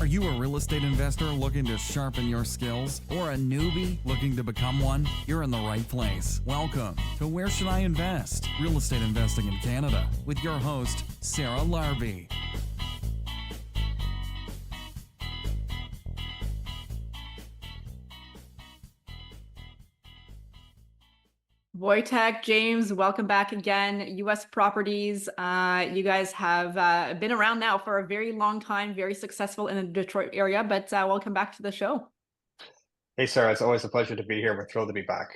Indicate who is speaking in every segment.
Speaker 1: Are you a real estate investor looking to sharpen your skills or a newbie looking to become one? You're in the right place. Welcome to Where Should I Invest? Real Estate Investing in Canada with your host, Sarah Larby.
Speaker 2: Voytek, James, welcome back again. U.S. Properties. You guys have been around now for a very long time, very successful in the Detroit area, but welcome back to the show.
Speaker 3: Hey, Sarah, it's always a pleasure to be here. We're thrilled to be back.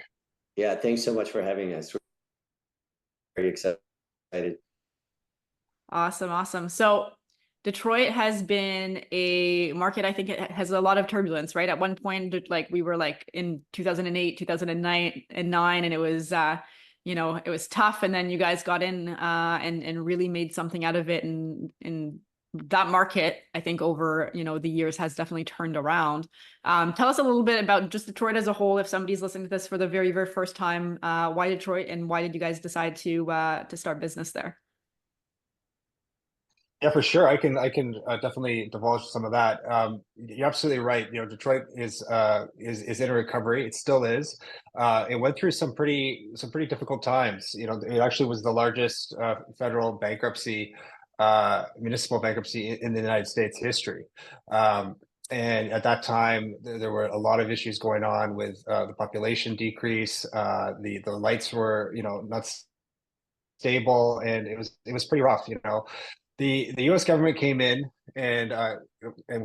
Speaker 4: Yeah, thanks so much for having us. We're very excited.
Speaker 2: Awesome. So Detroit has been a market, I think it has a lot of turbulence, right? At one point, like we were like in 2008, 2009, and it was, it was tough. And then you guys got in and really made something out of it. And that market, I think over, the years has definitely turned around. Tell us a little bit about just Detroit as a whole. If somebody's listening to this for the very, very first time, why Detroit and why did you guys decide to start business there?
Speaker 3: Yeah, for sure. I can definitely divulge some of that. You're absolutely right. Detroit is in a recovery. It still is. It went through some pretty difficult times. It actually was the largest federal bankruptcy, municipal bankruptcy in the United States history. And at that time, there were a lot of issues going on with the population decrease. The lights were not stable, and it was pretty rough. The U.S. government came in and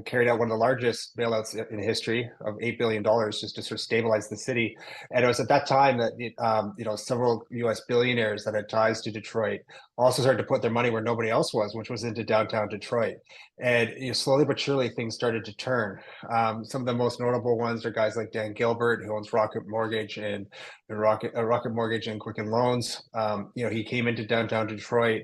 Speaker 3: carried out one of the largest bailouts in history of $8 billion just to sort of stabilize the city. And it was at that time that several U.S. billionaires that had ties to Detroit also started to put their money where nobody else was, which was into downtown Detroit. And slowly but surely things started to turn. Some of the most notable ones are guys like Dan Gilbert, who owns Rocket Mortgage and Quicken Loans. He came into downtown Detroit,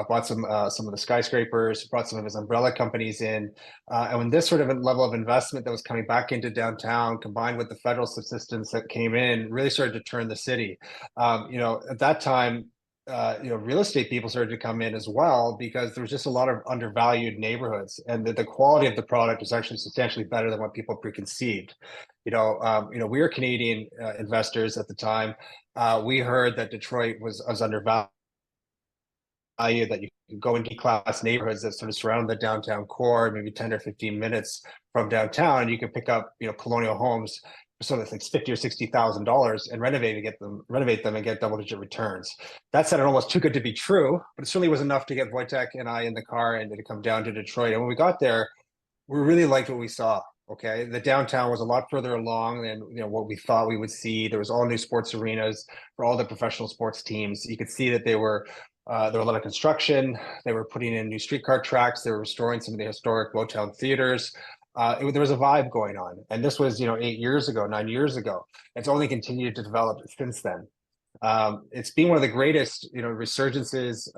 Speaker 3: bought some of the skyscrapers, brought some of his umbrella companies in. And when this sort of level of investment that was coming back into downtown, combined with the federal assistance that came in, really started to turn the city. At that time, real estate people started to come in as well because there was just a lot of undervalued neighborhoods, and the quality of the product was actually substantially better than what people preconceived. We were Canadian investors at the time. We heard that Detroit was undervalued, that you could go into class neighborhoods that sort of surround the downtown core, maybe 10 or 15 minutes from downtown, and you can pick up, colonial homes for sort of like $50,000 or $60,000 and renovate them and get double-digit returns. That sounded almost too good to be true, but it certainly was enough to get Voytek and I in the car and to come down to Detroit. And when we got there, we really liked what we saw. Okay, the downtown was a lot further along than what we thought we would see. There was all new sports arenas for all the professional sports teams. You could see that there were a lot of construction. They were putting in new streetcar tracks. They were restoring some of the historic Motown theaters. There was a vibe going on, and this was 9 years ago. It's only continued to develop since then. It's been one of the greatest resurgences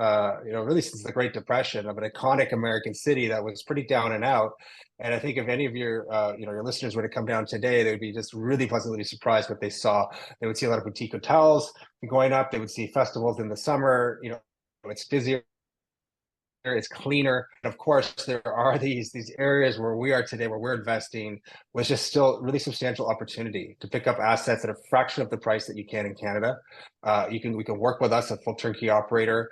Speaker 3: really since the Great Depression, of an iconic American city that was pretty down and out. And I think if any of your your listeners were to come down today, they would be just really pleasantly surprised what they saw. They would see a lot of boutique hotels going up. They would see festivals in the summer. It's busier, it's cleaner. And of course, there are these areas where we are today, where we're investing, with just still really substantial opportunity to pick up assets at a fraction of the price that you can in Canada. We can work with us, a full turnkey operator.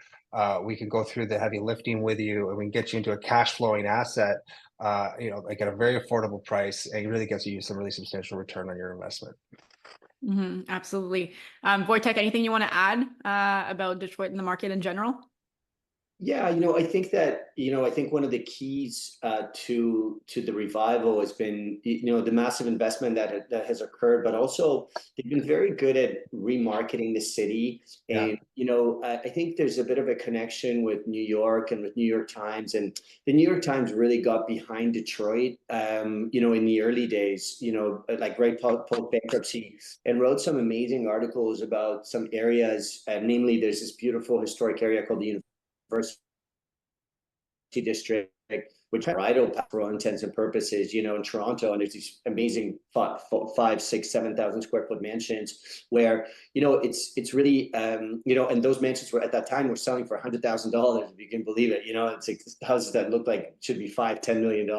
Speaker 3: We can go through the heavy lifting with you, and we can get you into a cash flowing asset, like at a very affordable price, and it really gets you some really substantial return on your investment.
Speaker 2: Mm-hmm, absolutely. Voytek, anything you want to add about Detroit and the market in general?
Speaker 4: Yeah, I think that, I think one of the keys to the revival has been, the massive investment that has occurred, but also they've been very good at remarketing the city. And, I think there's a bit of a connection with New York and with New York Times. And the New York Times really got behind Detroit, in the early days, like right post-bankruptcy, and wrote some amazing articles about some areas. Namely, there's this beautiful historic area called the University District, which are idle for all intents and purposes, you know, in Toronto, and there's these amazing 5, 6, 7,000 square foot mansions where, you know, it's really, you know, and those mansions were at that time were selling for $100,000, if you can believe it. You know, it's like houses that look like should be $5-10 million,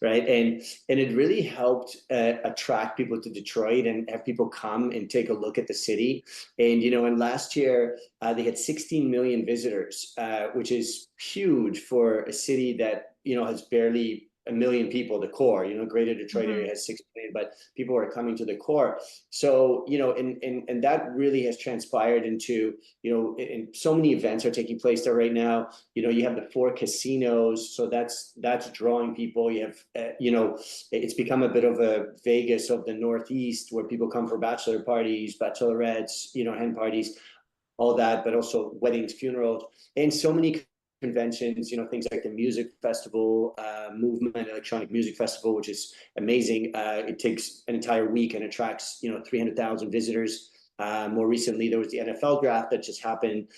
Speaker 4: right? And it really helped attract people to Detroit and have people come and take a look at the city. And, you know, and last year they had 16 million visitors, which is huge for a city that, you know, has barely a million people, the core, you know, greater Detroit area has 6 million, but people are coming to the core. So, you know, and that really has transpired into, you know, and so many events are taking place there right now. You know, you have the 4 casinos, so that's drawing people. You have, you know, it's become a bit of a Vegas of the Northeast, where people come for bachelor parties, bachelorettes, you know, hen parties, all that, but also weddings, funerals, and so many conventions, you know, things like the music festival, Movement Electronic Music Festival, which is amazing. It takes an entire week and attracts, you know, 300,000 visitors. More recently, there was the NFL draft that just happened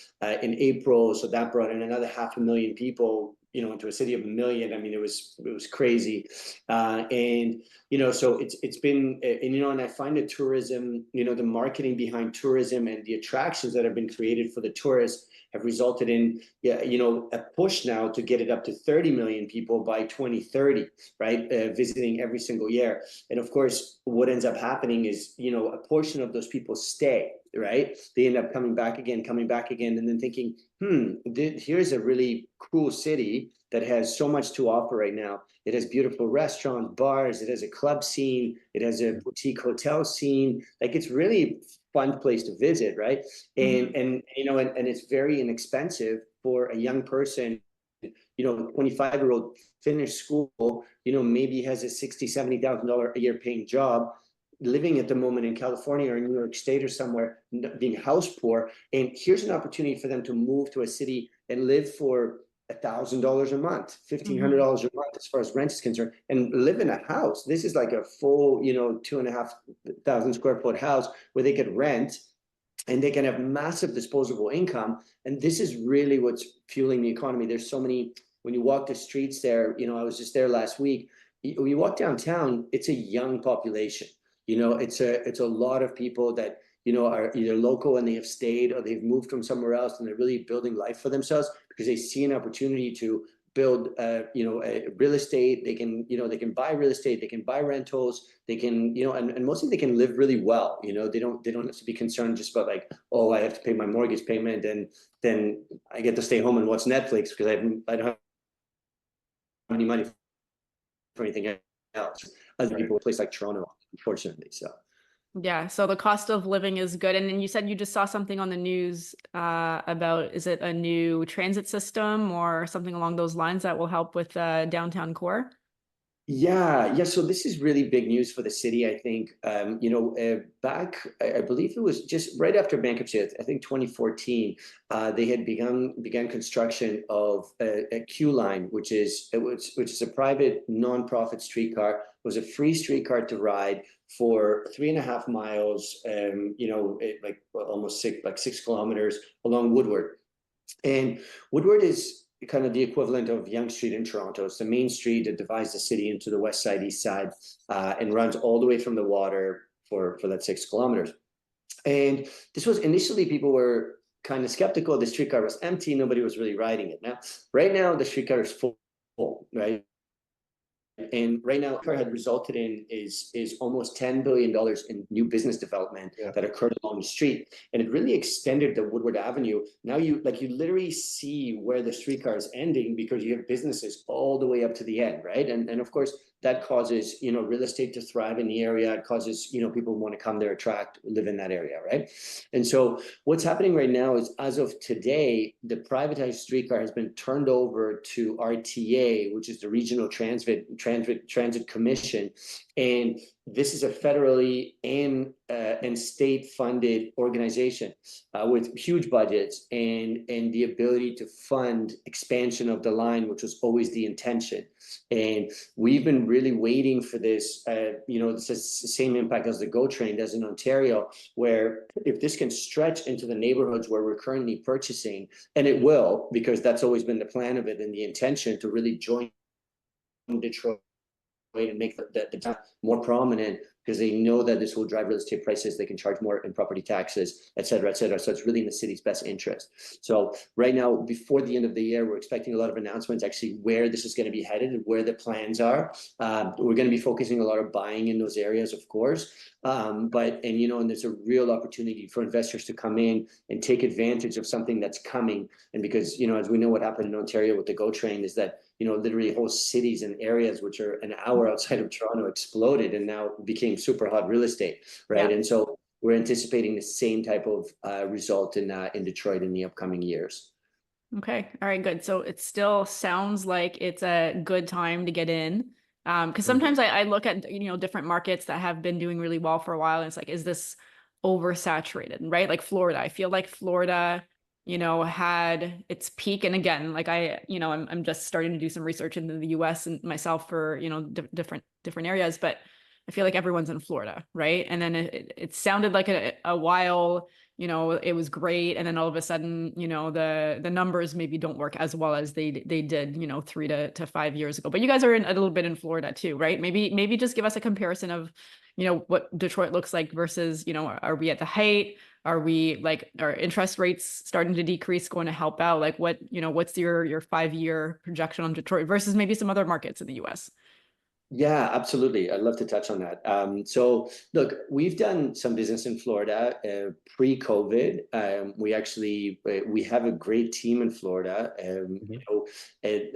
Speaker 4: in April, so that brought in another 500,000 people, you know, into a city of 1 million. I mean, it was crazy, and you know, so it's been, and you know, and I find the tourism, you know, the marketing behind tourism and the attractions that have been created for the tourists have resulted in, you know, a push now to get it up to 30 million people by 2030, right? Visiting every single year. And of course, what ends up happening is, you know, a portion of those people stay, right? They end up coming back again, and then thinking, here's a really cool city that has so much to offer right now. It has beautiful restaurants, bars, it has a club scene, it has a boutique hotel scene. Like, it's really fun place to visit, right? And you know, and it's very inexpensive for a young person, you know, 25-year-old, finished school, you know, maybe has a $60,000-70,000 a year paying job, living at the moment in California or New York State or somewhere, being house poor. And here's an opportunity for them to move to a city and live for $1,000 a month, $1,500 a month as far as rent is concerned, and live in a house. This is like a full, you know, 2,500 square foot house where they could rent and they can have massive disposable income. And this is really what's fueling the economy. There's so many, when you walk the streets there, you know, I was just there last week. When you walk downtown, it's a young population. You know, it's a lot of people that, you know, are either local and they have stayed, or they've moved from somewhere else and they're really building life for themselves because they see an opportunity to build, you know, a real estate. They can, you know, they can buy real estate, they can buy rentals, they can, you know, and mostly they can live really well. You know, they don't have to be concerned just about like, oh, I have to pay my mortgage payment and then I get to stay home and watch Netflix because I don't have any money for anything else. Other people in a place like Toronto, unfortunately. So
Speaker 2: yeah, so the cost of living is good. And then you said you just saw something on the news about, is it a new transit system or something along those lines that will help with downtown core?
Speaker 4: Yeah. So this is really big news for the city, I think. You know, back, I believe it was just right after bankruptcy, I think 2014, they had began construction of a Q line, which is a private nonprofit streetcar. It was a free streetcar to ride for 3.5 miles. You know, like almost 6 kilometers along Woodward, and Woodward is kind of the equivalent of Yonge Street in Toronto. It's the main street that divides the city into the west side, east side, and runs all the way from the water for that 6 kilometers. And this was initially, people were kind of skeptical. The streetcar was empty. Nobody was really riding it. Now, right now, the streetcar is full, right? And right now, what had resulted in is almost $10 billion in new business development that occurred along the street, and it really extended the Woodward Avenue. Now you literally see where the streetcar is ending because you have businesses all the way up to the end, right? And of course that causes, you know, real estate to thrive in the area. It causes, you know, people want to come there, live in that area, right? And so what's happening right now is, as of today, the privatized streetcar has been turned over to RTA, which is the Regional Transit Commission, and this is a federally and state-funded organization with huge budgets and the ability to fund expansion of the line, which was always the intention. And we've been really waiting for this. You know, this has the same impact as the GO train does in Ontario, where if this can stretch into the neighborhoods where we're currently purchasing, and it will, because that's always been the plan of it and the intention to really join Detroit and make the town more prominent, because they know that this will drive real estate prices. They can charge more in property taxes, et cetera, et cetera. So it's really in the city's best interest. So right now, before the end of the year, we're expecting a lot of announcements, actually, where this is going to be headed and where the plans are. We're going to be focusing a lot of buying in those areas, of course. And there's a real opportunity for investors to come in and take advantage of something that's coming. And because, as we know, what happened in Ontario with the GO train is that, literally whole cities and areas which are an hour outside of Toronto exploded and now became super hot real estate, right? Yeah. And so we're anticipating the same type of result in Detroit in the upcoming years.
Speaker 2: Okay. All right, good. So it still sounds like it's a good time to get in. Because sometimes I look at, different markets that have been doing really well for a while, and it's like, is this oversaturated, right? Like Florida. I feel like Florida, had its peak. And again, like I'm just starting to do some research into the US and myself for, different areas, but I feel like everyone's in Florida, right? And then it sounded like a while, it was great. And then all of a sudden, the numbers maybe don't work as well as they did, 3 to 5 years ago. But you guys are a little bit in Florida too, right? Maybe just give us a comparison of, what Detroit looks like versus, are we at the height? Are we like, are interest rates starting to decrease going to help out? Like what's your 5-year projection on Detroit versus maybe some other markets in the US?
Speaker 4: Yeah, absolutely. I'd love to touch on that. So look, we've done some business in Florida pre-COVID. We have a great team in Florida.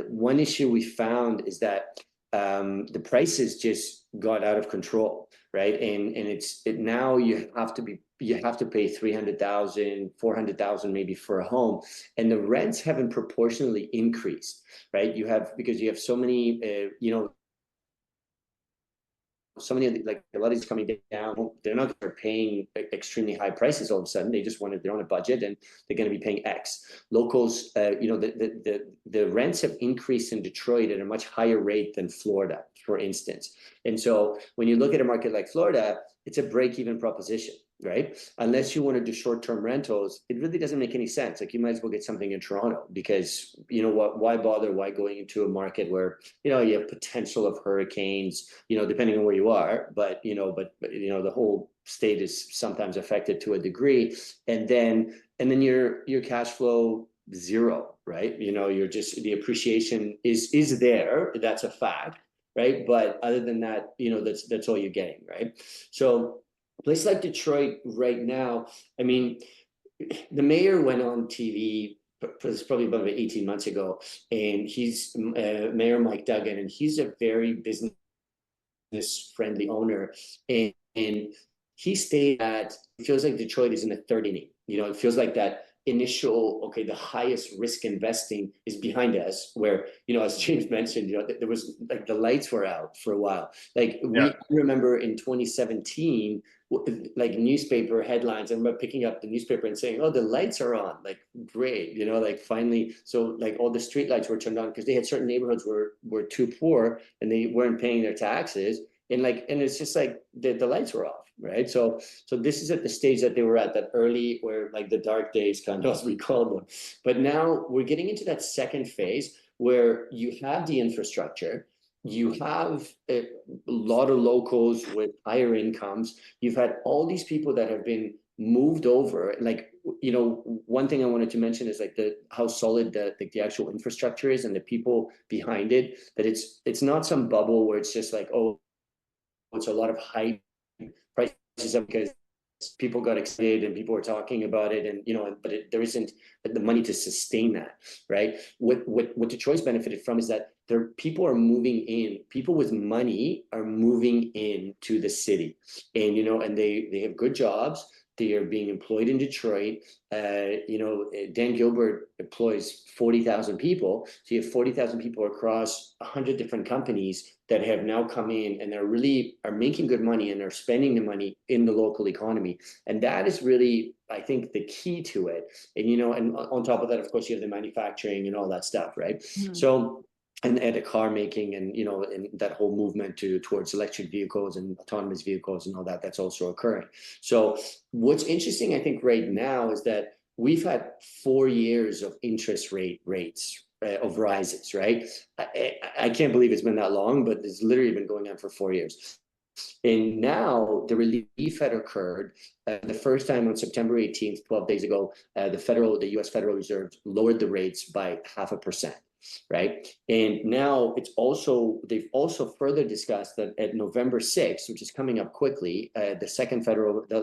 Speaker 4: One issue we found is that the prices just got out of control, right? And now you have to pay 300,000, 400,000 maybe for a home, and the rents haven't proportionally increased, right? Because you have so many, so many of a lot of these coming down, they're not paying extremely high prices all of a sudden. They just they're on a budget and they're going to be paying X. Locals, the rents have increased in Detroit at a much higher rate than Florida, for instance. And so when you look at a market like Florida, it's a break-even proposition, right? Unless you want to do short-term rentals, it really doesn't make any sense. Like you might as well get something in Toronto, because why bother? Why going into a market where you have potential of hurricanes, depending on where you are, but the whole state is sometimes affected to a degree, and then your cash flow zero, right? You're just, the appreciation is there, that's a fact, right? But other than that, that's all you're getting, right? So a place like Detroit right now, I mean, the mayor went on TV, probably about 18 months ago, and he's Mayor Mike Duggan, and he's a very business friendly owner, and he stated that it feels like Detroit is in the third inning. It feels like that initial, the highest risk investing is behind us, where as James mentioned, there was like the lights were out for a while. We remember in 2017, like newspaper headlines, I remember picking up the newspaper and saying, oh, the lights are on, like great, finally. So like all the street lights were turned on, because they had certain neighborhoods were too poor and they weren't paying their taxes, and it's just like the lights were off, right? So this is at the stage that they were at, that early, where like the dark days, kind of, as we call them. But now we're getting into that second phase where you have the infrastructure, you have a lot of locals with higher incomes, you've had all these people that have been moved over. Like, one thing I wanted to mention is like how solid the actual infrastructure is, and the people behind it, that it's not some bubble where it's just like, oh, it's a lot of hype, prices up because people got excited and people were talking about it, and but there isn't the money to sustain that, right? What Detroit's benefited from is that people are moving in, people with money are moving into the city, and and they have good jobs. They are being employed in Detroit. Dan Gilbert employs 40,000 people. So you have 40,000 people across 100 different companies that have now come in, and are making good money, and are spending the money in the local economy. And that is really, I think, the key to it. And, and on top of that, of course, you have the manufacturing and all that stuff, right? Mm-hmm. So, and the car making, and and that whole movement towards electric vehicles and autonomous vehicles and all that, that's also occurring. So what's interesting, I think, right now is that we've had 4 years of interest rates of rises, right? I can't believe it's been that long, but it's literally been going on for 4 years. And now the relief had occurred the first time on September 18th, 12 days ago. The U.S. Federal Reserve lowered the rates by 0.5%, right? And now they've also further discussed that at November 6th, which is coming up quickly, the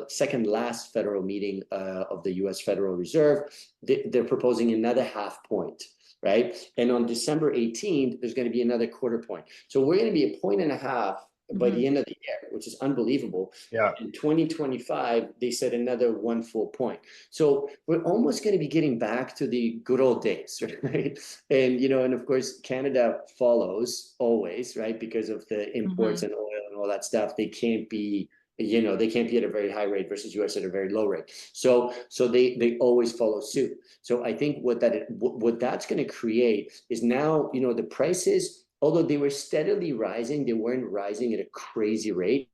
Speaker 4: second last federal meeting of the U.S. Federal Reserve, they're proposing another 0.5 point. Right. And on December 18th, there's going to be another 0.25 point. So we're going to be 1.5 points by the end of the year, which is unbelievable.
Speaker 3: Yeah.
Speaker 4: In 2025, they said another 1 full point. So we're almost going to be getting back to the good old days, right? And, and of course, Canada follows always, right? Because of the imports and oil and all that stuff. They can't be at a very high rate versus US at a very low rate. So they always follow suit. So I think what that's going to create is now, the prices, although they were steadily rising, they weren't rising at a crazy rate,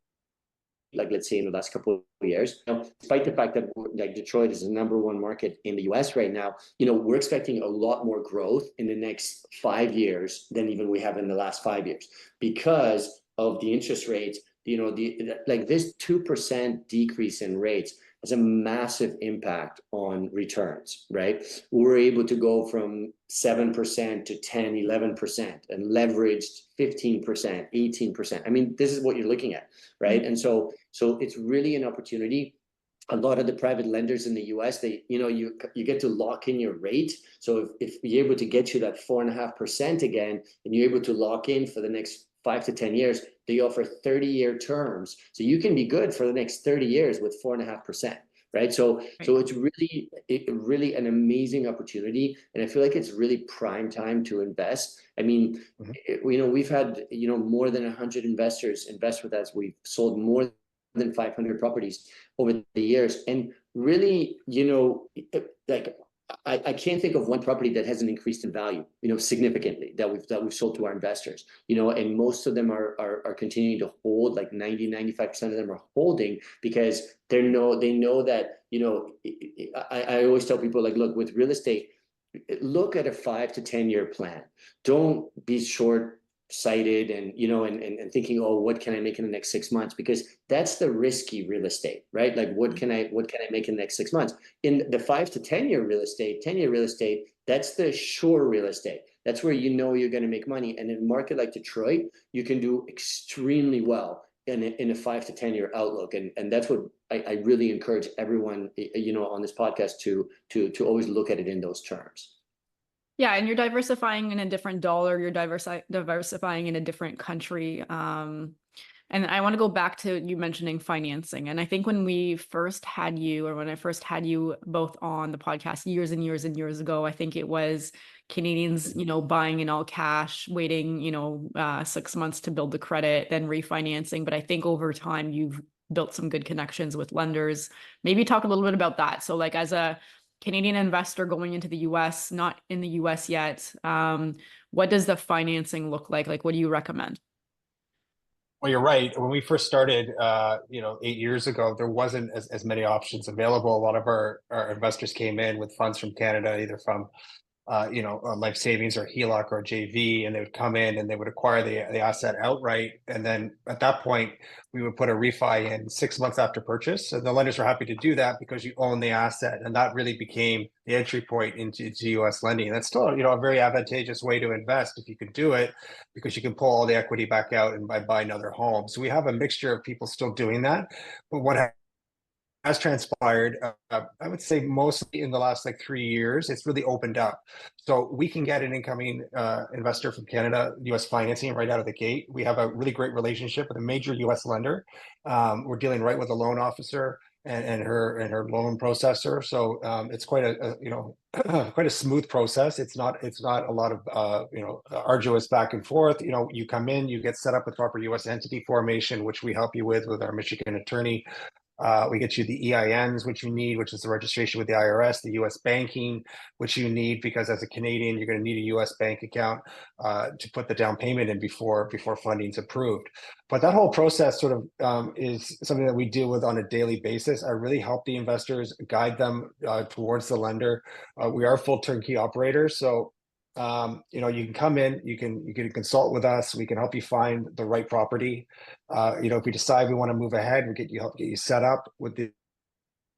Speaker 4: like let's say in the last couple of years. Despite the fact that like Detroit is the #1 market in the US right now, we're expecting a lot more growth in the next 5 years than even we have in the last 5 years because of the interest rates. This 2% decrease in rates has a massive impact on returns, right? We're able to go from 7% to 10, 11% and leveraged 15%, 18%. I mean, this is what you're looking at, right? And so it's really an opportunity. A lot of the private lenders in the US, you get to lock in your rate. So if you're able to get you that 4.5% again, and you're able to lock in for the next 5 to 10 years, they offer 30-year terms. So you can be good for the next 30 years with 4.5%, right? So it's really an amazing opportunity. And I feel like it's really prime time to invest. I mean, we've had, more than 100 investors invest with us. We've sold more than 500 properties over the years. And really, I can't think of one property that hasn't increased in value, significantly that we've sold to our investors, and most of them are continuing to hold, like 95% of them are holding because they know that, I always tell people, like, look, with real estate, look at a 5 to 10 year plan. Don't be short-sighted and and thinking, oh, what can I make in the next 6 months? Because that's the risky real estate, right? Like, what can I make in the next 6 months? In the 5 to 10 year real estate, that's the sure real estate. That's where you're going to make money. And in a market like Detroit, you can do extremely well in a 5 to 10 year outlook. And that's what I really encourage everyone, on this podcast to always look at it in those terms.
Speaker 2: Yeah, and you're diversifying in a different dollar, you're diversifying in a different country. And I want to go back to you mentioning financing. And I think when I first had you both on the podcast years and years and years ago, I think it was Canadians, buying in all cash, waiting, 6 months to build the credit, then refinancing. But I think over time, you've built some good connections with lenders. Maybe talk a little bit about that. So like as a Canadian investor going into the US, not in the US yet, what does the financing look like? Like, what do you recommend?
Speaker 3: Well, you're right. When we first started, 8 years ago, there wasn't as many options available. A lot of our investors came in with funds from Canada, either from life savings or HELOC or JV, and they would come in and they would acquire the asset outright. And then at that point, we would put a refi in 6 months after purchase. And the lenders were happy to do that because you own the asset. And that really became the entry point into US lending. And that's still, a very advantageous way to invest if you could do it, because you can pull all the equity back out and buy another home. So we have a mixture of people still doing that. But what has transpired, I would say mostly in the last 3 years, it's really opened up. So we can get an incoming investor from Canada, US financing right out of the gate. We have a really great relationship with a major US lender. We're dealing right with a loan officer and her loan processor. So it's quite a smooth process. It's not a lot of arduous back and forth. You come in, you get set up with proper US entity formation, which we help you with our Michigan attorney. We get you the EINs, which you need, which is the registration with the IRS, the US banking, which you need because as a Canadian, you're going to need a US bank account to put the down payment in before funding's approved. But that whole process sort of is something that we deal with on a daily basis. I really help the investors, guide them towards the lender. We are full turnkey operators, so you know, you can come in, you can consult with us. We can help you find the right property. You know, if we decide we want to move ahead, we help get you set up with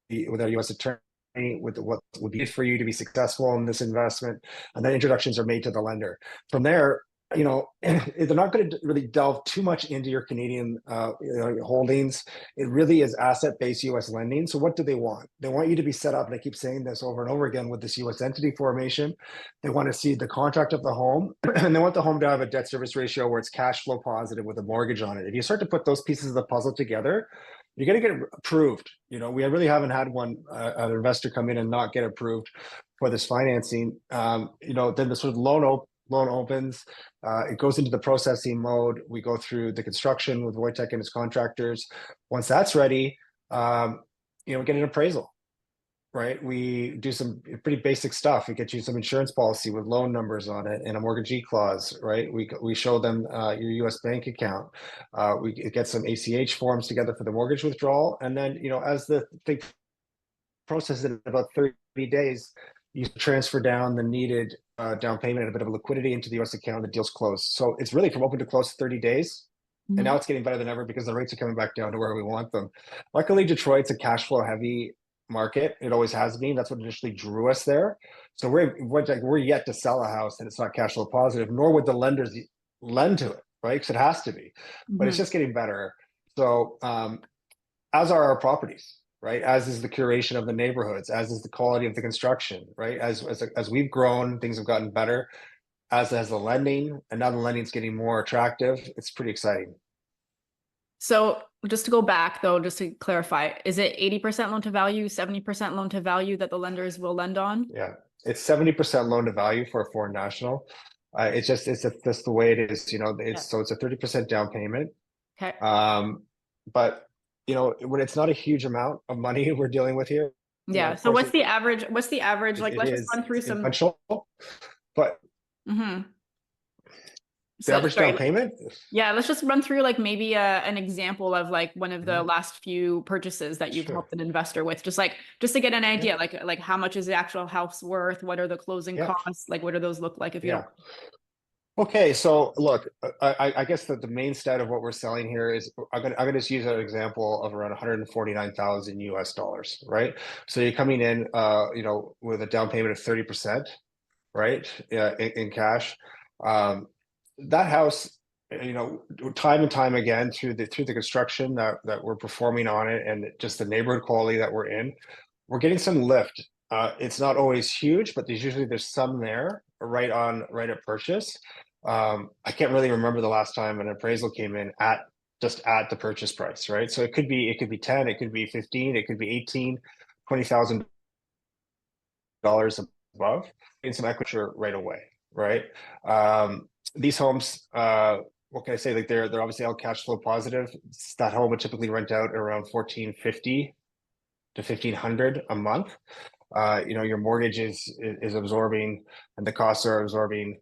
Speaker 3: with our U.S. attorney, with what would be for you to be successful in this investment, and then introductions are made to the lender. From there, you know, they're not going to really delve too much into your Canadian holdings. It really is asset-based U.S. lending. So what do they want? They want you to be set up, and I keep saying this over and over again, with this U.S. entity formation. They want to see the contract of the home, and they want the home to have a debt service ratio where it's cash flow positive with a mortgage on it. If you start to put those pieces of the puzzle together, you're going to get approved. You know, we really haven't had an investor come in and not get approved for this financing. You know, then the sort of loan opens, it goes into the processing mode. We go through the construction with Voytek and his contractors. Once that's ready, you know, we get an appraisal, right? We do some pretty basic stuff. We get you some insurance policy with loan numbers on it and a mortgagee clause, right? We show them your U.S. bank account. We get some ACH forms together for the mortgage withdrawal. And then, you know, as the thing processes in about 30 days, you transfer down the needed down payment and a bit of liquidity into the U.S. account. The deal's closed. So it's really from open to close 30 days. And now it's getting better than ever because the rates are coming back down to where we want them. Luckily, Detroit's a cash flow heavy market. It always has been. That's what initially drew us there. So we're yet to sell a house and it's not cash flow positive, nor would the lenders lend to it, right? Because it has to be. But it's just getting better. So as are our properties, right? As is the curation of the neighborhoods, as is the quality of the construction, right? As we've grown, things have gotten better, as has the lending, and now the lending's getting more attractive. It's pretty exciting.
Speaker 2: So just to go back though, just to clarify, is it 80% loan to value, 70% loan to value that the lenders will lend on?
Speaker 3: Yeah, it's 70% loan to value for a foreign national. It's just the way it is, you know. So it's a 30% down payment.
Speaker 2: Okay.
Speaker 3: But you know, when it's not a huge amount of money we're dealing with here.
Speaker 2: Yeah. So what's the average? What's the average? Like, let's just run through some.
Speaker 3: But the average down payment?
Speaker 2: Yeah, let's just run through like maybe an example of like one of the last few purchases that you've helped an investor with, just to get an idea, like how much is the actual house worth? What are the closing costs? Like, what do those look like if you don't?
Speaker 3: Okay, so look, I guess that the main stat of what we're selling here is I'm gonna just use an example of around $149,000 US, right? So you're coming in, you know, with a down payment of 30%, right, in cash. That house, you know, time and time again through the construction that we're performing on it, and just the neighborhood quality that we're in, we're getting some lift. It's not always huge, but there's some there right at purchase. I can't really remember the last time an appraisal came in at the purchase price, right? So it could be 10, it could be 15, it could be 18, $20,000 above, and some equity right away, right? These homes, what can I say? Like they're obviously all cash flow positive. That home would typically rent out around $1,450 to $1,500 a month. You know, your mortgage is absorbing, and the costs are absorbing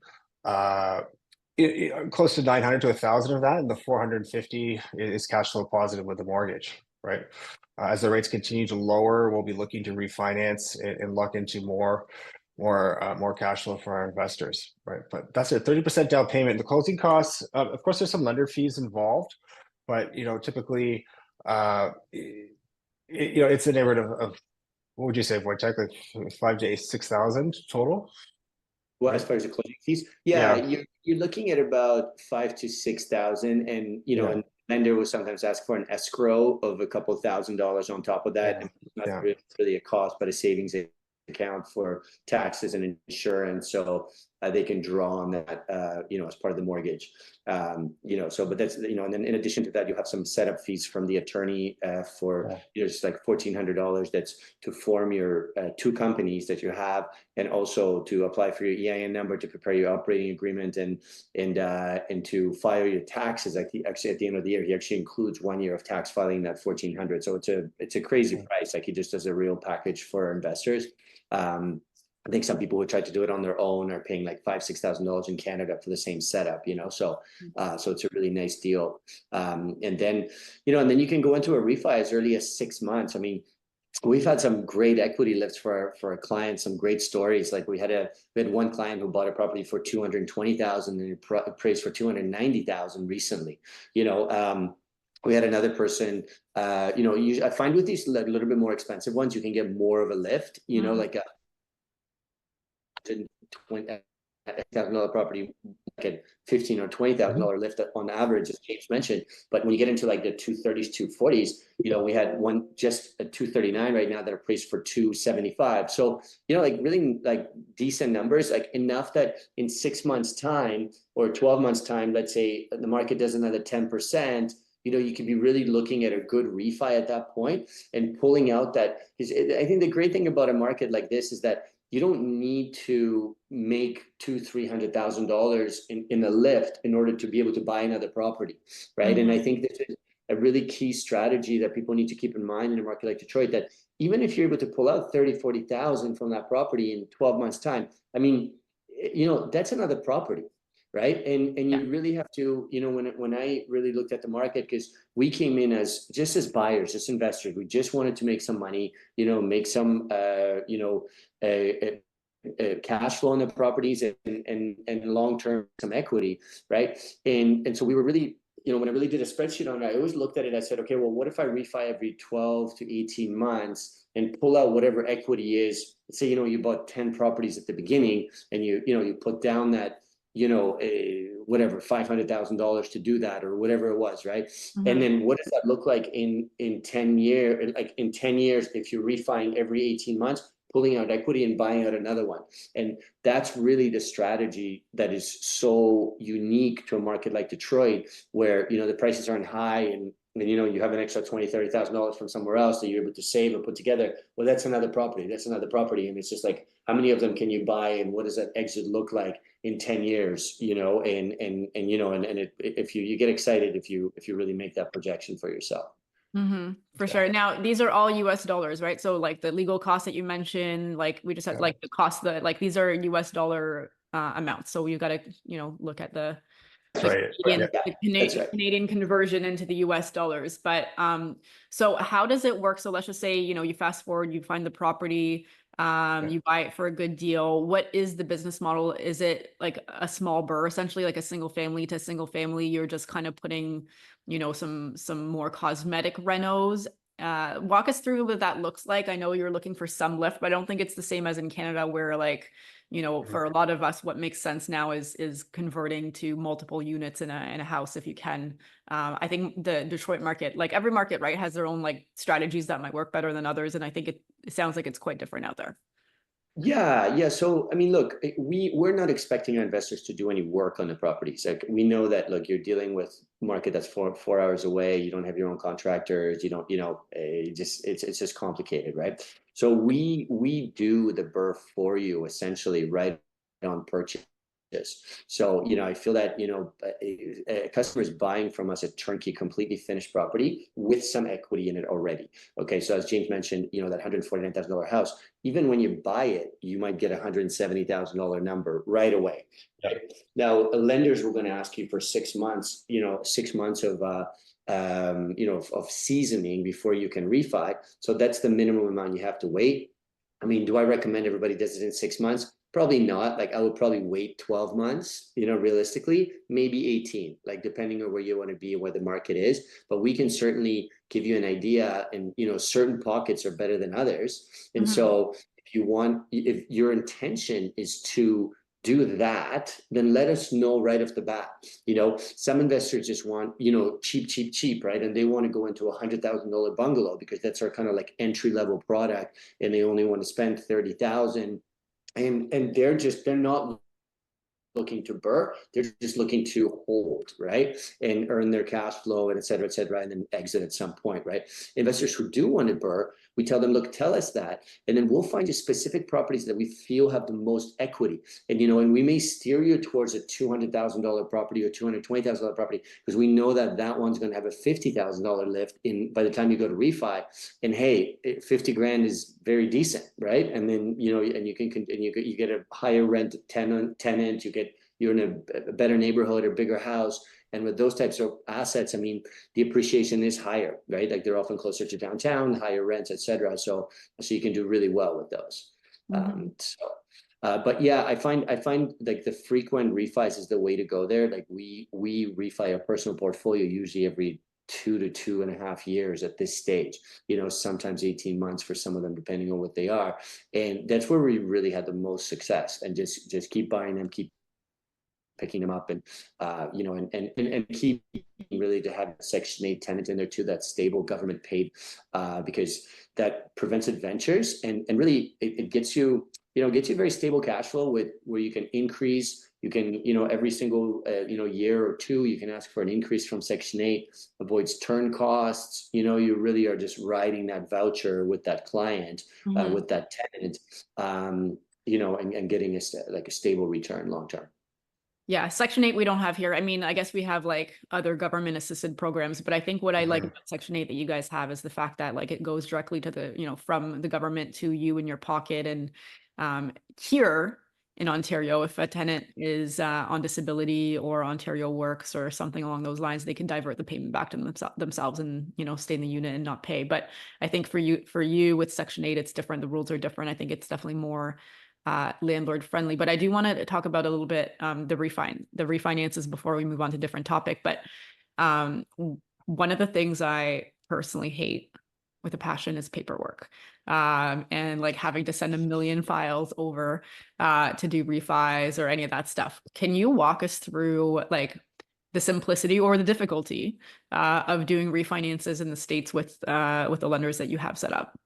Speaker 3: close to 900 to 1,000 of that, and the 450 is cash flow positive with the mortgage, right? As the rates continue to lower, we'll be looking to refinance and lock into more cash flow for our investors, right? But that's a 30% down payment. The closing costs, of course, there's some lender fees involved, but you know, typically, you know, it's a neighborhood of what would you say, Voytek, like 5,000 to 6,000 total?
Speaker 4: Well, as far as the closing fees, you're looking at about 5,000 to 6,000, and you know, a lender will sometimes ask for an escrow of a couple $1,000s on top of that. And it's not really a cost, but a savings account for taxes and insurance, so they can draw on that, you know, as part of the mortgage. You know, so but that's, you know, and then in addition to that, you have some setup fees from the attorney for you know, just like $1,400. That's to form your two companies that you have, and also to apply for your EIN number, to prepare your operating agreement, and to file your taxes. Actually, at the end of the year, he actually includes 1 year of tax filing, that $1,400. So it's a crazy price. Like, he just does a real package for investors. I think some people who try to do it on their own are paying like $5,000-6,000 in Canada for the same setup, you know. So it's a really nice deal. And then, you know, and then you can go into a refi as early as 6 months. I mean, we've had some great equity lifts for our clients, some great stories. Like we had one client who bought a property for 220,000 and it appraised for 290,000 recently. We had another person, I find with these a little bit more expensive ones, you can get more of a lift, like a $20,000 property, like a $15,000 or $20,000 lift on average, as James mentioned. But when you get into like the 230s, 240s, we had one just at 239 right now that are priced for 275. So, like really like decent numbers, like enough that in 6 months time or 12 months time, let's say the market does another 10%, you could be really looking at a good refi at that point and pulling out that. I think the great thing about a market like this is that you don't need to make $200,000-$300,000 in a lift in order to be able to buy another property, right? And I think this is a really key strategy that people need to keep in mind in a market like Detroit, that even if you're able to pull out 30,000-40,000 from that property in 12 months time, I mean, that's another property, right? And you really have to, when I really looked at the market, because we came in as buyers, just investors, we just wanted to make some money, make some, cash flow on the properties and long-term some equity, right? And so we were really, when I really did a spreadsheet on it, I always looked at it, I said, okay, well, what if I refi every 12 to 18 months and pull out whatever equity is? Let's say, you bought 10 properties at the beginning and you put down that, whatever, $500,000 to do that or whatever it was, right? And then what does that look like in 10 years? Like in 10 years, if you're refining every 18 months, pulling out equity and buying out another one. And that's really the strategy that is so unique to a market like Detroit, where, the prices aren't high and you have an extra $20,000-$30,000 from somewhere else that you're able to save or put together. Well, that's another property. And it's just like, how many of them can you buy and what does that exit look like in 10 years, if you get excited if you really make that projection for yourself.
Speaker 2: For sure. Now, these are all US dollars, right? So like the legal costs that you mentioned, like we just had like the cost that like these are US dollar amounts. So you got to, look at the Canadian conversion into the US dollars. But so how does it work? So let's just say, you fast forward, you find the property, you buy it for a good deal. What is the business model? Is it like a small burr, essentially like a single family to single family? You're just kind of putting, some more cosmetic renos. Walk us through what that looks like. I know you're looking for some lift, but I don't think it's the same as in Canada where like, for a lot of us, what makes sense now is converting to multiple units in a house if you can. I think the Detroit market, like every market, right, has their own like strategies that might work better than others. And I think it sounds like it's quite different out there.
Speaker 4: Yeah. So, I mean, look, we're not expecting our investors to do any work on the properties. Like we know that, look, you're dealing with a market that's four hours away. You don't have your own contractors. You don't, it's just complicated, right? So we do the burr for you essentially right on purchase. So, I feel that, a customer is buying from us a turnkey, completely finished property with some equity in it already. Okay. So as James mentioned, that $149,000 house, even when you buy it, you might get a $170,000 number right away. Right? Now, lenders were going to ask you for 6 months, 6 months of, of seasoning before you can refi. So that's the minimum amount you have to wait. I mean, do I recommend everybody does it in 6 months? Probably not. Like I would probably wait 12 months, realistically, maybe 18, like depending on where you want to be and where the market is. But we can certainly give you an idea, and certain pockets are better than others. And so if your intention is to do that, then let us know right off the bat. Some investors just want, cheap, right? And they want to go into $100,000 bungalow because that's our kind of like entry level product, and they only want to spend 30,000. And they're not looking to burr, they're just looking to hold, right? And earn their cash flow and et cetera, and then exit at some point, right? Investors who do want to burr, we tell them, look, tell us that. And then we'll find you specific properties that we feel have the most equity. And, and we may steer you towards a $200,000 property or $220,000 property because we know that one's going to have a $50,000 lift by the time you go to refi. And hey, 50 grand is very decent, right? And then, and you get a higher rent tenant, you're in a better neighborhood or bigger house. And with those types of assets, I mean, the appreciation is higher, right? Like they're often closer to downtown, higher rents, etc. So you can do really well with those. But yeah, I find like the frequent refis is the way to go there. Like we refi a personal portfolio usually every 2 to 2.5 years at this stage, you know, sometimes 18 months for some of them, depending on what they are. And that's where we really had the most success, and just keep buying them, keep picking them up, and you know, and keep really to have Section 8 tenant in there too, that stable government paid, because that prevents adventures, and really it gets you, you know, gets you very stable cash flow with where you can increase. You can, you know, every single, you know, year or two, you can ask for an increase from Section 8, avoids turn costs. You know, you really are just riding that voucher with that client, with that tenant, you know, and getting like a stable return long term.
Speaker 2: Yeah, Section 8 we don't have here. I mean, I guess we have like other government assisted programs, but I think what I like about Section 8 that you guys have is the fact that like it goes directly to the, you know, from the government to you in your pocket. And here in Ontario, if a tenant is on disability or Ontario Works or something along those lines, they can divert the payment back to themselves and, you know, stay in the unit and not pay. But I think for you with Section 8, it's different. The rules are different. I think it's definitely more landlord friendly. But I do want to talk about a little bit the refinances before we move on to different topic. But one of the things I personally hate with a passion is paperwork, and like having to send a million files over to do refis or any of that stuff. Can you walk us through like the simplicity or the difficulty of doing refinances in the States with the lenders that you have set up?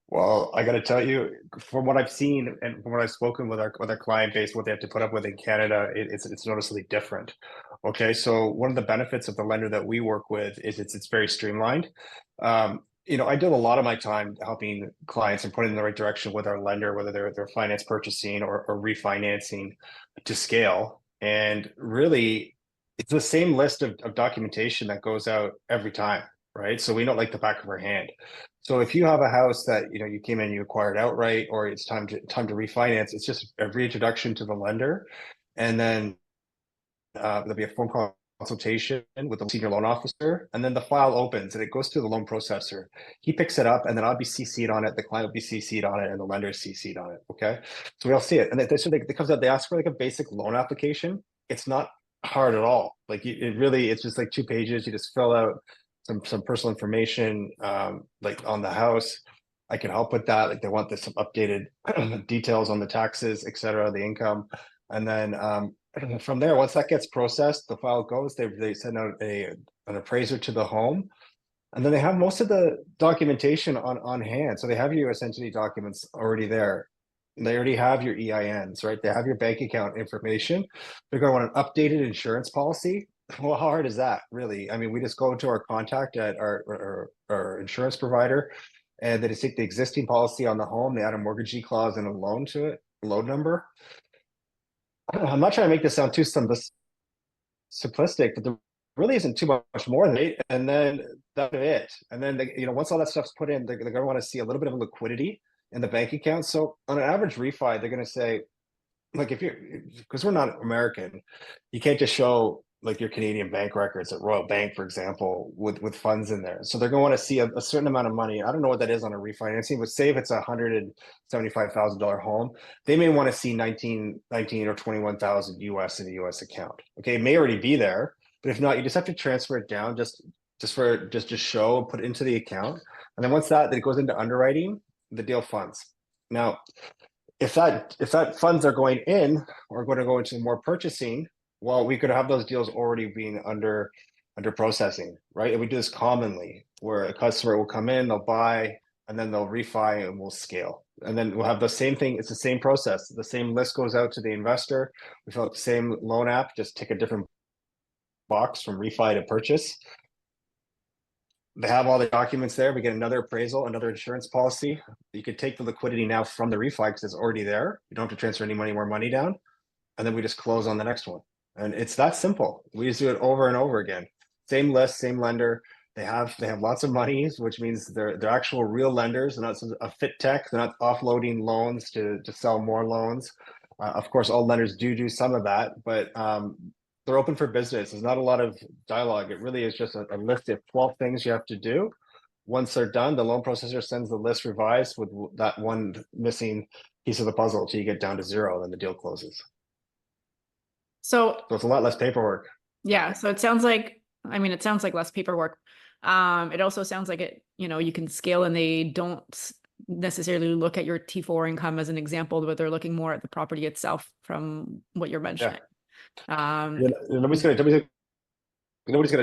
Speaker 3: Well, I got to tell you, from what I've seen and from what I've spoken with our client base, what they have to put up with in Canada, it's noticeably different. Okay, so one of the benefits of the lender that we work with is it's very streamlined. You know, I do a lot of my time helping clients and putting in the right direction with our lender, whether they're finance purchasing or refinancing to scale. And really, it's the same list of documentation that goes out every time, right? So we know it like the back of our hand. So if you have a house that, you know, you came in, you acquired outright, or it's time to refinance, it's just a reintroduction to the lender, and then there'll be a phone call consultation with the senior loan officer, and then the file opens and it goes to the loan processor. He picks it up, and then I'll be CC'd on it. The client will be CC'd on it, and the lender is CC'd on it. Okay, so we all see it, and it comes out. They ask for like a basic loan application. It's not hard at all. Like it's just like 2 pages. You just fill out some personal information, like on the house. I can help with that. Like they want some updated details on the taxes, etc., the income, and then from there, once that gets processed, the file goes. They send out an appraiser to the home, and then they have most of the documentation on hand. So they have your U.S. entity documents already there. They already have your EINs, right? They have your bank account information. They're going to want an updated insurance policy. Well, how hard is that, really? I mean, we just go into our contact at our insurance provider, and they just take the existing policy on the home. They add a mortgagee clause and a loan to it, loan number. I'm not trying to make this sound too simplistic, but there really isn't too much more than it. And then that's it. And then you know, once all that stuff's put in, they're going to want to see a little bit of liquidity in the bank account. So on an average refi, they're going to say, like, because we're not American, you can't just show like your Canadian bank records at Royal Bank, for example, with funds in there. So they're going to want to see a certain amount of money. I don't know what that is on a refinancing, but say if it's $175,000 home, they may want to see 19 or 21,000 US in a US account. Okay, it may already be there, but if not, you just have to transfer it down just show and put it into the account. And then once that it goes into underwriting, the deal funds. Now, if that funds are going in or going to go into more purchasing, well, we could have those deals already being under processing, right? And we do this commonly, where a customer will come in, they'll buy, and then they'll refi, and we'll scale. And then we'll have the same thing. It's the same process. The same list goes out to the investor. We fill out the same loan app, just tick a different box from refi to purchase. They have all the documents there. We get another appraisal, another insurance policy. You could take the liquidity now from the refi because it's already there. You don't have to transfer any more money down. And then we just close on the next one. And it's that simple. We just do it over and over again. Same list, same lender. They have lots of money, which means they're actual real lenders. They're not a fit tech. They're not offloading loans to sell more loans. Of course, all lenders do some of that, but they're open for business. There's not a lot of dialogue. It really is just a list of 12 things you have to do. Once they're done, the loan processor sends the list revised with that one missing piece of the puzzle until you get down to 0, then the deal closes.
Speaker 2: So
Speaker 3: it's a lot less paperwork.
Speaker 2: yeah, so it sounds like, I mean, it sounds like less paperwork. It also sounds like it, you can scale, and they don't necessarily look at your T4 income as an example, but they're looking more at the property itself from what you're mentioning.
Speaker 3: Nobody's gonna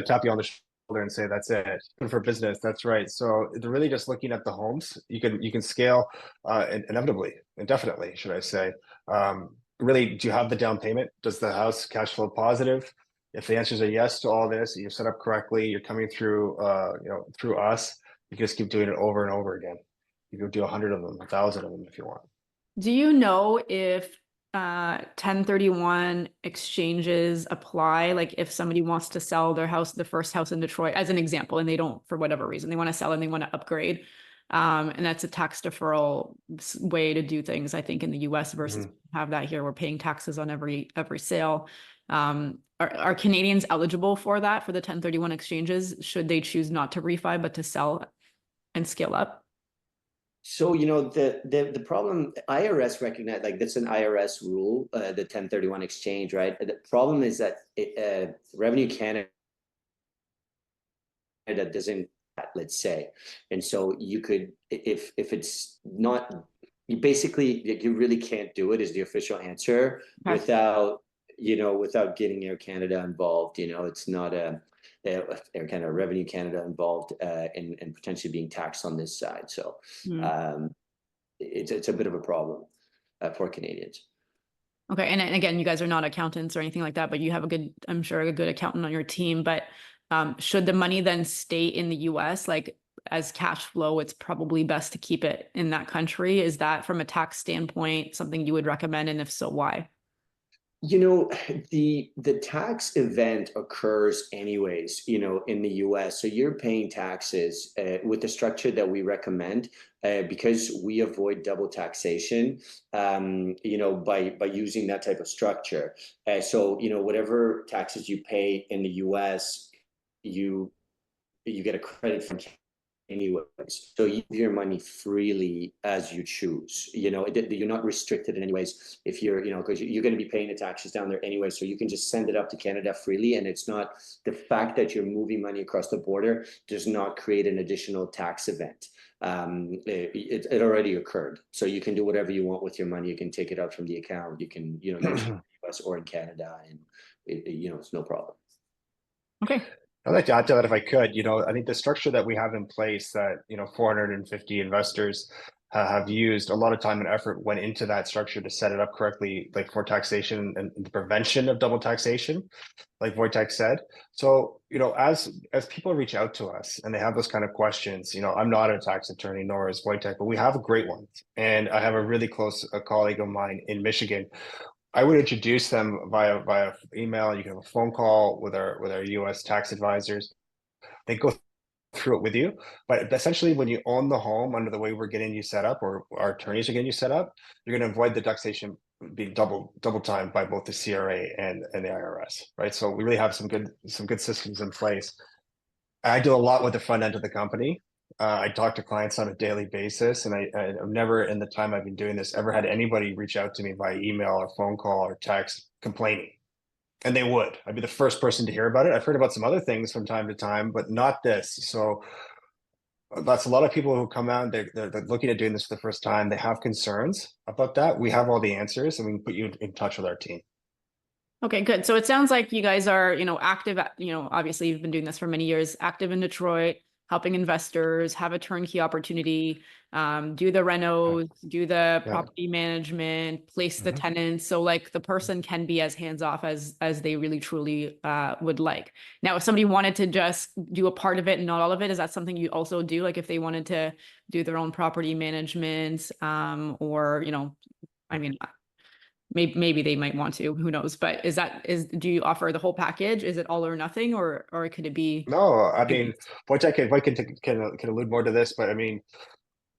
Speaker 3: tap you on the shoulder and say that's it. For business, that's right. So they're really just looking at the homes. You can scale inevitably, indefinitely, should I say. Really, do you have the down payment? Does the house cash flow positive? If the answers are yes to all this, you're set up correctly, you're coming through through us, you can just keep doing it over and over again. You can do 100 of them, 1,000 of them if you want.
Speaker 2: Do you know if 1031 exchanges apply? Like if somebody wants to sell their house, the first house in Detroit, as an example, and they don't, for whatever reason, they want to sell and they want to upgrade. And that's a tax deferral way to do things, I think, in the US versus have that here. We're paying taxes on every sale. Are Canadians eligible for that, for the 1031 exchanges, should they choose not to refi, but to sell and scale up?
Speaker 4: So, the problem, IRS recognize, like that's an IRS rule, the 1031 exchange, right? The problem is that Revenue Canada doesn't, let's say. And so you could, if it's not, you really can't do it, is the official answer, without getting Air Canada involved. It's not Air Canada, Revenue Canada involved in potentially being taxed on this side. So it's a bit of a problem for Canadians.
Speaker 2: Okay, and again, you guys are not accountants or anything like that, but you have I'm sure a good accountant on your team. But should the money then stay in the US, like as cash flow, it's probably best to keep it in that country? Is that, from a tax standpoint, something you would recommend, and if so, why?
Speaker 4: The tax event occurs anyways, in the US. So you're paying taxes with the structure that we recommend, because we avoid double taxation, by using that type of structure. So, whatever taxes you pay in the US, you get a credit from anyways. So you give your money freely as you choose. You're not restricted in any ways if you're, because you're going to be paying the taxes down there anyway. So you can just send it up to Canada freely. And it's not, the fact that you're moving money across the border does not create an additional tax event. It already occurred. So you can do whatever you want with your money. You can take it out from the account. You can, use it in the US or in Canada, and it's no problem.
Speaker 2: Okay.
Speaker 3: I'd like to add to that if I could. I think the structure that we have in place that 450 investors have used, a lot of time and effort went into that structure to set it up correctly, like for taxation and the prevention of double taxation, like Voytek said. So as people reach out to us and they have those kind of questions, I'm not a tax attorney, nor is Voytek, but we have a great one, and I have a really close colleague of mine in Michigan. I would introduce them via email. You can have a phone call with our US tax advisors. They go through it with you. But essentially, when you own the home under the way we're getting you set up, or our attorneys are getting you set up, you're going to avoid the taxation being double time by both the CRA and the IRS, right? So we really have some good systems in place. I do a lot with the front end of the company. I talk to clients on a daily basis, and I've never, in the time I've been doing this, ever had anybody reach out to me via email or phone call or text complaining. And they would. I'd be the first person to hear about it. I've heard about some other things from time to time, but not this. So that's a lot of people who come out, they're looking at doing this for the first time. They have concerns about that. We have all the answers, and we can put you in touch with our team.
Speaker 2: Okay, good. So it sounds like you guys are, active, obviously you've been doing this for many years, active in Detroit, helping investors, have a turnkey opportunity, do the renos, do the property management, place the tenants. So like the person can be as hands-off as they really truly would like. Now, if somebody wanted to just do a part of it and not all of it, is that something you also do? Like if they wanted to do their own property management, or, I mean, maybe they might want to, who knows, but do you offer the whole package? Is it all or nothing, or could it be?
Speaker 3: No, I mean, Voytek can allude more to this, but I mean,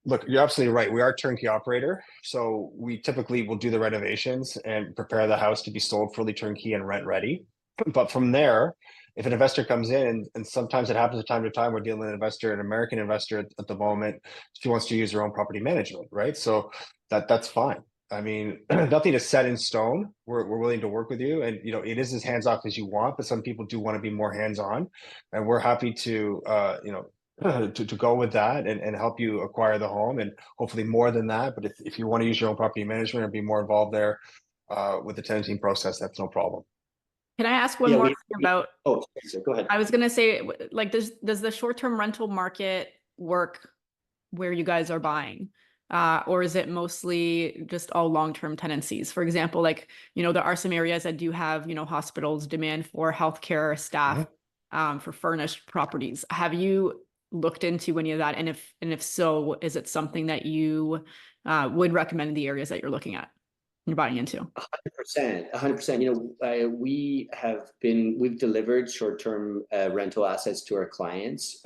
Speaker 3: look, you're absolutely right. We are a turnkey operator. So we typically will do the renovations and prepare the house to be sold fully turnkey and rent ready. But from there, if an investor comes in, and sometimes it happens from time to time, we're dealing with an investor, an American investor at the moment, she wants to use her own property management, right? So that's fine. I mean, nothing is set in stone. We're willing to work with you, and it is as hands off as you want. But some people do want to be more hands on, and we're happy to to go with that and help you acquire the home, and hopefully more than that. But if you want to use your own property management and be more involved there with the tenanting process, that's no problem.
Speaker 2: Can I ask one
Speaker 4: Yeah,
Speaker 2: more thing about?
Speaker 4: Oh, sorry, go ahead.
Speaker 2: I was gonna say, like, does the short-term rental market work where you guys are buying? Or is it mostly just all long-term tenancies? For example, like, there are some areas that do have, hospitals demand for healthcare staff for furnished properties. Have you looked into any of that? And if so, is it something that you would recommend in the areas that you're looking at, you're buying into?
Speaker 4: 100%, 100%. We've delivered short-term rental assets to our clients.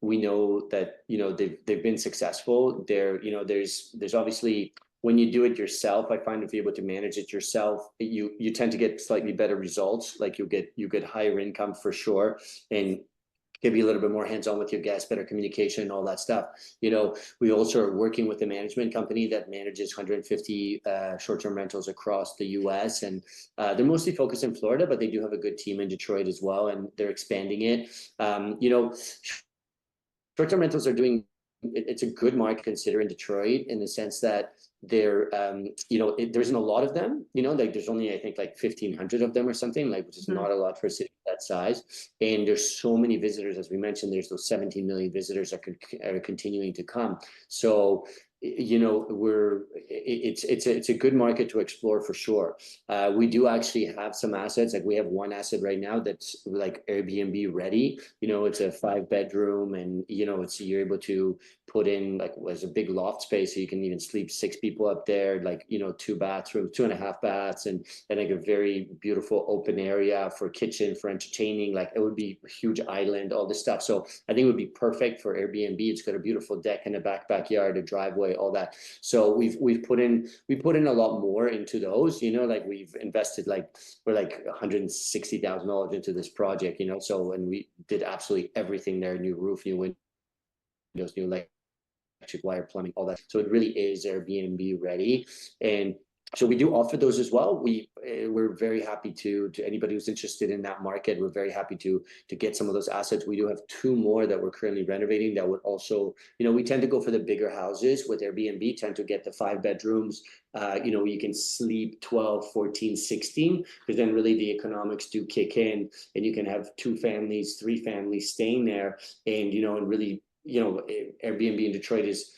Speaker 4: We know that they've been successful. There's obviously, when you do it yourself, I find if you're able to manage it yourself, you tend to get slightly better results. Like you get higher income for sure, and can be a little bit more hands-on with your guests, better communication, all that stuff. We also are working with a management company that manages 150 short-term rentals across the US, and they're mostly focused in Florida, but they do have a good team in Detroit as well, and they're expanding it. Short-term rentals are doing, it's a good market considering Detroit, in the sense that there isn't a lot of them, like there's only, I think, like 1,500 of them or something, like, which is not a lot for a city that size. And there's so many visitors, as we mentioned, there's those 17 million visitors that are continuing to come. So it's a good market to explore for sure. We do actually have some assets. Like we have one asset right now that's like Airbnb ready. It's a 5-bedroom, and you're able to put in, like, there's a big loft space, so you can even sleep 6 people up there. Like 2 bathrooms, 2.5 baths, and like a very beautiful open area for kitchen, for entertaining. Like it would be a huge island, all this stuff. So I think it would be perfect for Airbnb. It's got a beautiful deck and a backyard, a driveway, all that. So we put in a lot more into those. Like we've invested, we're like $160,000 into this project. So, and we did absolutely everything there: new roof, new windows, new electric wire, plumbing, all that. So it really is Airbnb ready. And so we do offer those as well. We're very happy to anybody who's interested in that market. We're very happy to get some of those assets. We do have 2 more that we're currently renovating that would also, we tend to go for the bigger houses with Airbnb, tend to get the 5 bedrooms, you can sleep 12, 14, 16, because then really the economics do kick in, and you can have 2 families, 3 families staying there. And, and really, Airbnb in Detroit is,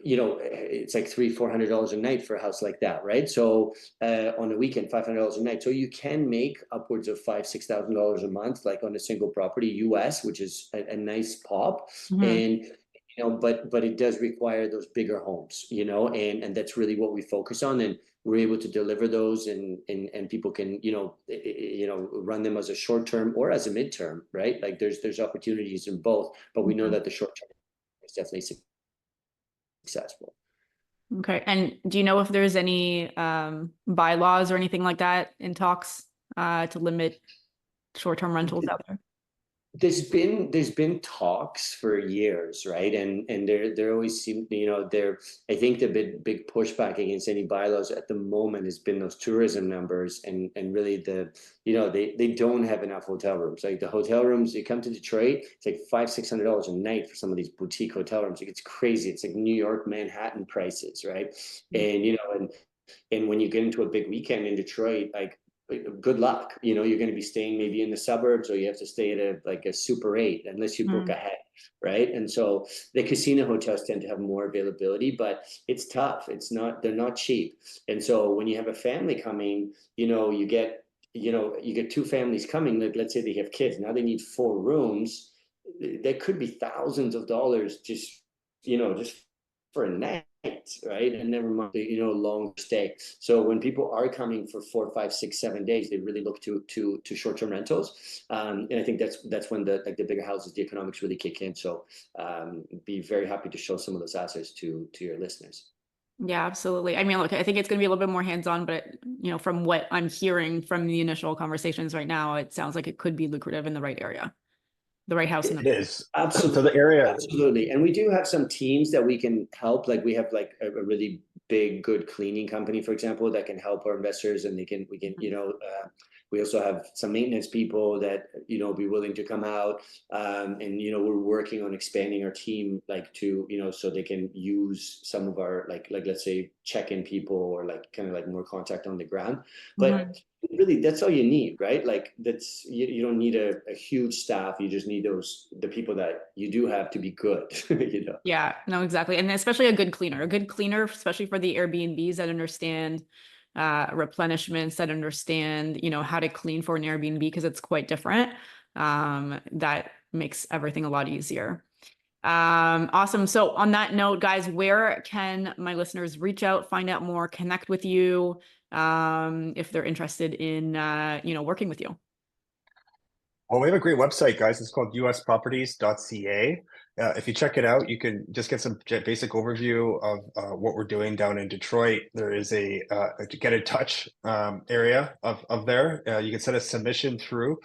Speaker 4: it's like $300-400 a night for a house like that, right? So on a weekend, $500 a night. So you can make upwards of $5,000-6,000 a month, like on a single property, US, which is a nice pop. And but it does require those bigger homes, and that's really what we focus on. And we're able to deliver those, and people can run them as a short term or as a midterm, right? Like there's opportunities in both, but we know that the short term is definitely successful.
Speaker 2: Okay. And do you know if there's any bylaws or anything like that in talks to limit short-term rentals out there?
Speaker 4: There's been talks for years, right? And there always seem, I think the big pushback against any bylaws at the moment has been those tourism numbers, and really they don't have enough hotel rooms. Like the hotel rooms, you come to Detroit, it's like $500-600 a night for some of these boutique hotel rooms. Like it's crazy. It's like New York, Manhattan prices, right? And and when you get into a big weekend in Detroit, like, good luck. You're going to be staying maybe in the suburbs, or you have to stay at a Super 8 unless you book ahead, right? And so the casino hotels tend to have more availability, but it's tough. They're not cheap. And so when you have a family coming, you get 2 families coming. Like, let's say they have kids, now they need 4 rooms. There could be thousands of dollars just for a night, right? And never mind long stay. So when people are coming for 4, 5, 6, 7 days, they really look to short-term rentals. And I think that's when the bigger houses, the economics really kick in. So be very happy to show some of those assets to your listeners.
Speaker 2: Yeah, absolutely. I mean, look, I think it's going to be a little bit more hands-on, but from what I'm hearing from the initial conversations right now, it sounds like it could be lucrative in the right area, the right house in
Speaker 3: It
Speaker 2: the.
Speaker 3: is.
Speaker 4: Absolutely.
Speaker 3: So the area,
Speaker 4: Absolutely. And we do have some teams that we can help. Like we have like a really big, good cleaning company, for example, that can help our investors, and we can, we also have some maintenance people that, be willing to come out. And, we're working on expanding our team, like to, so they can use some of our, like, let's say check-in people, or like kind of like more contact on the ground. But really, that's all you need, right? Like that's, you don't need a huge staff. You just need the people that you do have to be good,
Speaker 2: Yeah, no, exactly. And especially a good cleaner, especially for the Airbnbs that understand replenishments, that understand, how to clean for an Airbnb, because it's quite different. That makes everything a lot easier. Awesome. So on that note, guys, where can my listeners reach out, find out more, connect with you, if they're interested in, working with you?
Speaker 3: well, we have a great website, guys. It's called usproperties.ca. If you check it out, you can just get some basic overview of what we're doing down in Detroit. There is a get in touch area of there. You can send a submission through.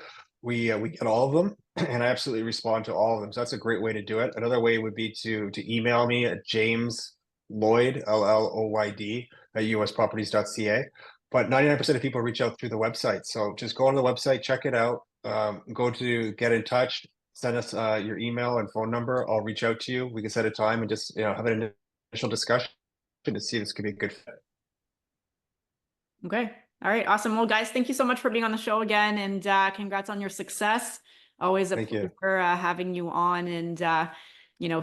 Speaker 3: We get all of them, and I absolutely respond to all of them. So that's a great way to do it. Another way would be to email me at James Lloyd, LLOYD, at usproperties.ca. But 99% of people reach out through the website. So just go on the website, check it out. Go to get in touch, send us your email and phone number. I'll reach out to you. We can set a time and just have an initial discussion to see if this could be a good fit.
Speaker 2: Okay. All right. Awesome. Well, guys, thank you so much for being on the show again, and congrats on your success. Always a pleasure having you on, and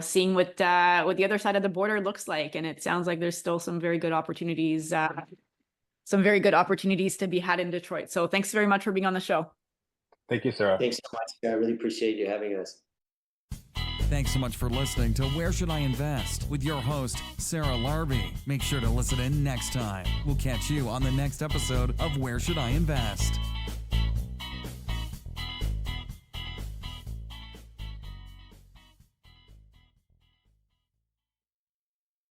Speaker 2: seeing what the other side of the border looks like. And it sounds like there's still some very good opportunities, to be had in Detroit. So thanks very much for being on the show.
Speaker 3: Thank you, Sarah.
Speaker 4: Thanks so much. I really appreciate you having us.
Speaker 1: Thanks so much for listening to Where Should I Invest with your host, Sarah Larby. Make sure to listen in next time. We'll catch you on the next episode of Where Should I Invest?